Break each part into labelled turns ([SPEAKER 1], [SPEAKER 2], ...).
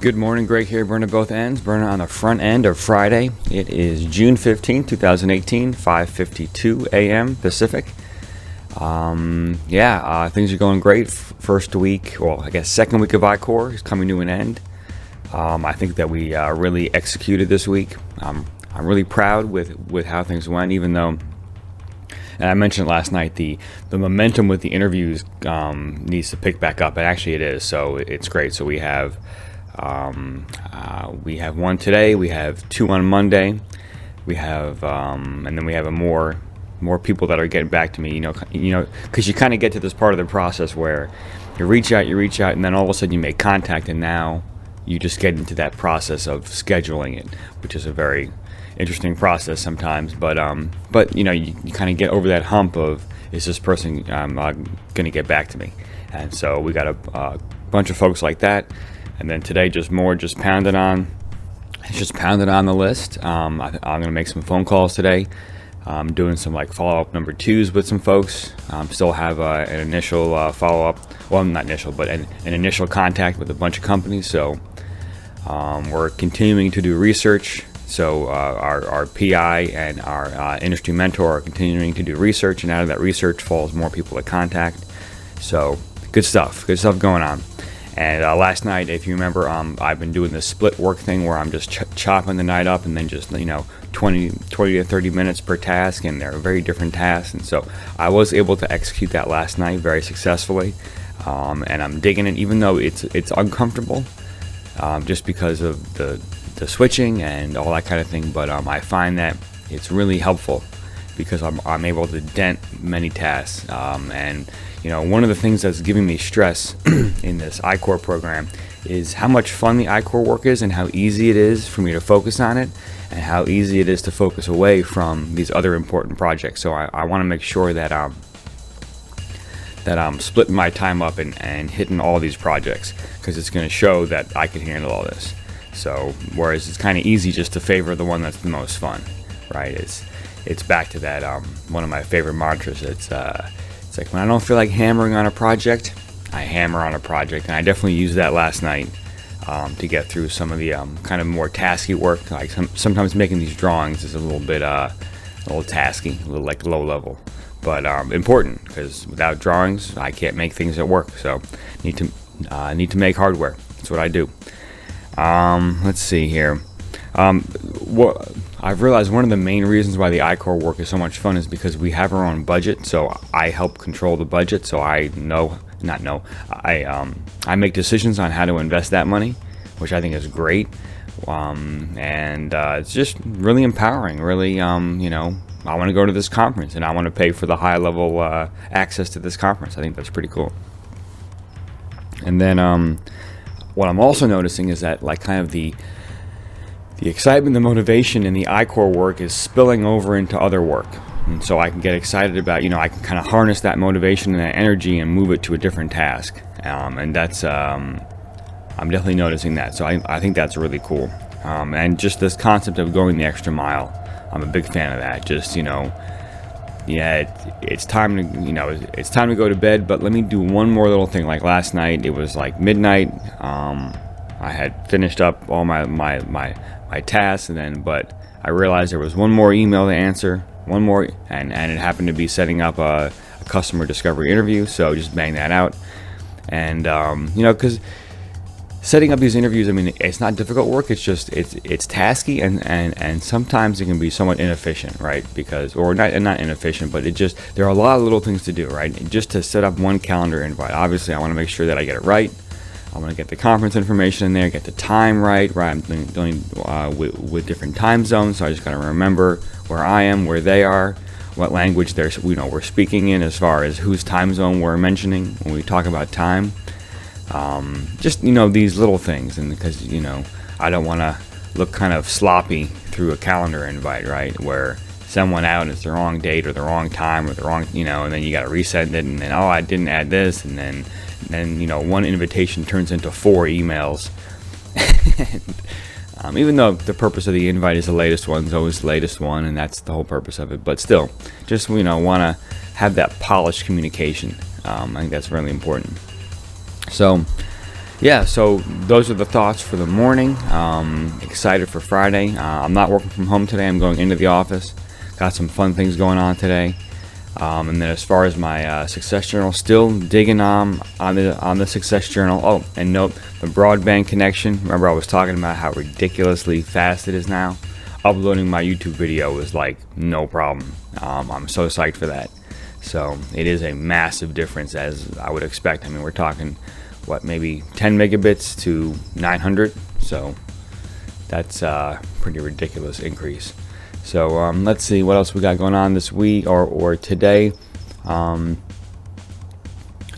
[SPEAKER 1] Good morning, Greg here, burning both ends, burning on the front end of Friday. It is June 15th, 2018, 5:52 a.m. Pacific. Things are going great. First week, well, I guess second week of iCore is coming to an end. I think that we really executed this week. I'm really proud with how things went, even though, and I mentioned last night, the momentum with the interviews needs to pick back up, and actually it is, so it's great. So we have one today, we have two on Monday, we have and then we have more people that are getting back to me, because you kind of get to this part of the process where you reach out, and then all of a sudden you make contact, and now you just get into that process of scheduling it, which is a very interesting process sometimes, but you kind of get over that hump of, is this person going to get back to me? And so we got a bunch of folks like that, and then today just pounded on the list. I'm going to make some phone calls today. I'm doing some follow-up number twos with some folks. Still have an initial follow-up, well, not initial, but an initial contact with a bunch of companies. So we're continuing to do research. So our PI and our industry mentor are continuing to do research, and out of that research falls more people to contact. So good stuff going on. And last night, if you remember, I've been doing this split work thing where I'm just chopping the night up, and then just 20 to 30 minutes per task, and they're very different tasks. And so I was able to execute that last night very successfully, and I'm digging it, even though it's uncomfortable, just because of the switching and all that kind of thing. But I find that it's really helpful because I'm able to dent many tasks, and one of the things that's giving me stress in this iCore program is how much fun the iCore work is, and how easy it is for me to focus on it, and how easy it is to focus away from these other important projects. So I want to make sure that I'm splitting my time up and hitting all these projects, because it's going to show that I can handle all this. So whereas it's kind of easy just to favor the one that's the most fun, right? It's back to that one of my favorite mantras. It's like, when I don't feel like hammering on a project, I hammer on a project, and I definitely used that last night to get through some of the kind of more tasky work. Like sometimes making these drawings is a little tasky, a little low level, but important, because without drawings I can't make things at work. So need to make hardware. That's what I do. Let's see here. I've realized one of the main reasons why the iCore work is so much fun is because we have our own budget. So I help control the budget. So I make decisions on how to invest that money, which I think is great. It's just really empowering. Really, I want to go to this conference, and I want to pay for the high level access to this conference. I think that's pretty cool. And then what I'm also noticing is that kind of the excitement, the motivation in the iCore work is spilling over into other work. And so I can get excited about, I can kind of harness that motivation and that energy and move it to a different task. And that's, I'm definitely noticing that. So I think that's really cool. And just this concept of going the extra mile, I'm a big fan of that. Just, it's time to, it's time to go to bed, but let me do one more little thing. Like last night, it was midnight. I had finished up all my tasks, but I realized there was one more email to answer, and it happened to be setting up a customer discovery interview. So just bang that out, and because setting up these interviews, it's not difficult work. It's just it's tasky, and sometimes it can be somewhat inefficient, right? Or not inefficient, but there are a lot of little things to do, right? Just to set up one calendar invite, obviously I want to make sure that I get it right. I want to get the conference information in there, get the time right. I'm dealing with different time zones, so I just got to remember where I am, where they are, what language we're speaking in, as far as whose time zone we're mentioning when we talk about time. These little things, and because I don't want to look kind of sloppy through a calendar invite, right? Where send one out and it's the wrong date or the wrong time or the wrong, and then you got to resend it, and then I didn't add this, and then one invitation turns into 4 emails. And, even though the purpose of the invite is the latest one, it's always the latest one, and that's the whole purpose of it. But still, just want to have that polished communication. I think that's really important. So yeah, so those are the thoughts for the morning. Excited for Friday. I'm not working from home today. I'm going into the office. Got some fun things going on today. And then as far as my success journal, still digging on the success journal. Oh, and note the broadband connection. Remember, I was talking about how ridiculously fast it is now. Uploading my YouTube video was like no problem. I'm so psyched for that. So it is a massive difference, as I would expect. I mean, we're talking maybe 10 megabits to 900. So that's a pretty ridiculous increase. So let's see what else we got going on this week or today.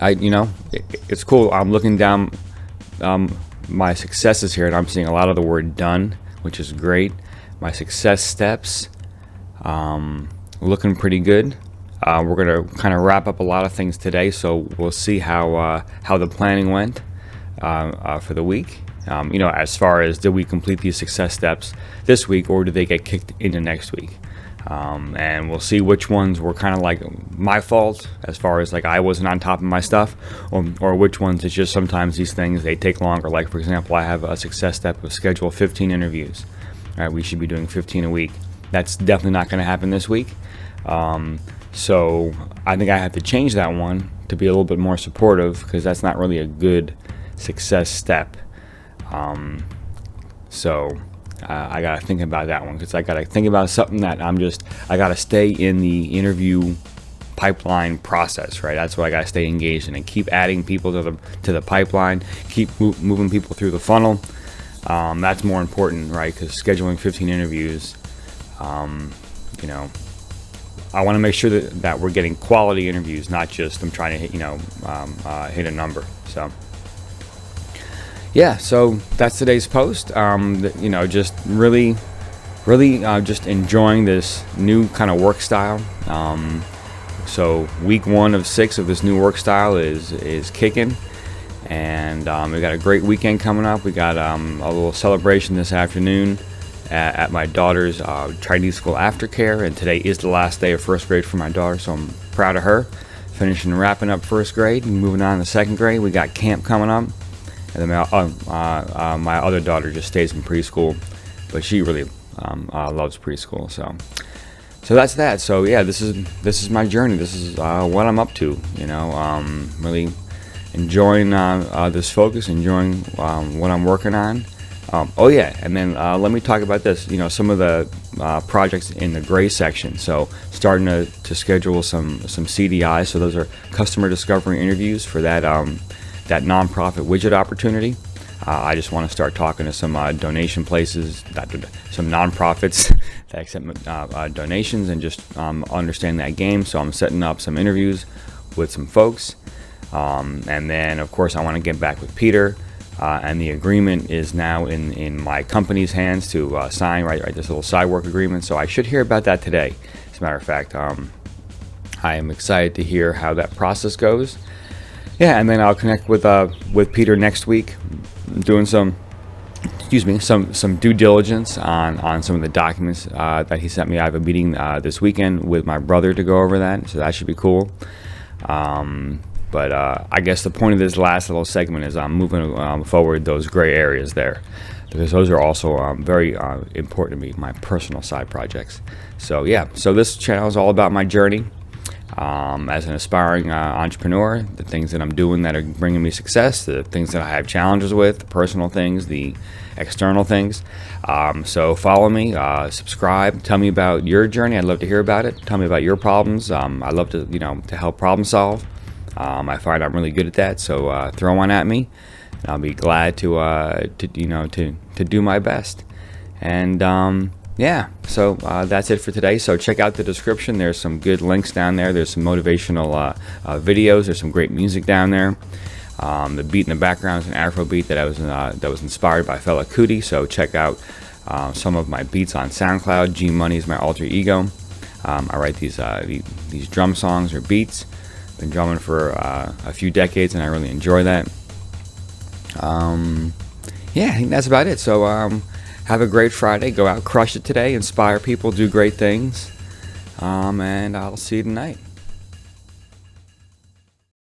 [SPEAKER 1] It's cool. I'm looking down my successes here, and I'm seeing a lot of the word done, which is great. My success steps, looking pretty good. We're gonna kind of wrap up a lot of things today, so we'll see how the planning went for the week. As far as did we complete these success steps this week, or did they get kicked into next week? And we'll see which ones were kind of like my fault, as far as like I wasn't on top of my stuff, or which ones it's just sometimes these things, they take longer. Like, for example, I have a success step of schedule 15 interviews. All right, we should be doing 15 a week. That's definitely not going to happen this week. So I think I have to change that one to be a little bit more supportive, because that's not really a good success step. I got to think about that one, because I got to think about something that I got to stay in the interview pipeline process, right? That's what I got to stay engaged in, and keep adding people to the pipeline, keep moving people through the funnel. That's more important, right? Because scheduling 15 interviews, I want to make sure that we're getting quality interviews, not just I'm trying to hit a number. So yeah, so that's today's post. Just really just enjoying this new kind of work style. So week 1 of 6 of this new work style is kicking, and we got a great weekend coming up. We got a little celebration this afternoon at my daughter's Chinese school aftercare, and today is the last day of first grade for my daughter, so I'm proud of her. Wrapping up first grade and moving on to second grade. We got camp coming up, and then my other daughter just stays in preschool, but she really loves preschool. So that's that. So yeah, this is my journey. This is what I'm up to. Really enjoying this focus, enjoying what I'm working on. And then let me talk about this. Some of the projects in the gray section. So starting to schedule some CDIs. So those are customer discovery interviews for that nonprofit widget opportunity. I just want to start talking to some donation places, some nonprofits that accept donations, and just understand that game. So I'm setting up some interviews with some folks, and then of course I want to get back with Peter. And the agreement is now in my company's hands to sign, right, this little side work agreement. So I should hear about that today. As a matter of fact, I am excited to hear how that process goes. Yeah, and then I'll connect with Peter next week, doing some due diligence on some of the documents that he sent me. I have a meeting this weekend with my brother to go over that, so that should be cool. But I guess the point of this last little segment is I'm moving forward those gray areas there, because those are also very important to me, my personal side projects. So yeah, so this channel is all about my journey as an aspiring entrepreneur, the things that I'm doing that are bringing me success, the things that I have challenges with, the personal things, the external things. So follow me, subscribe, tell me about your journey. I'd love to hear about it. Tell me about your problems. I'd love to help problem solve. I find I'm really good at that, so throw one at me, and I'll be glad to do my best. And so that's it for today. So check out the description. There's some good links down there. There's some motivational videos. There's some great music down there. The beat in the background is an Afro beat that was inspired by Fela Kuti. So check out some of my beats on SoundCloud. G Money is my alter ego. I write these drum songs or beats. Been drumming for a few decades, and I really enjoy that. I think that's about it. So have a great Friday. Go out, crush it today, inspire people, do great things, and I'll see you tonight.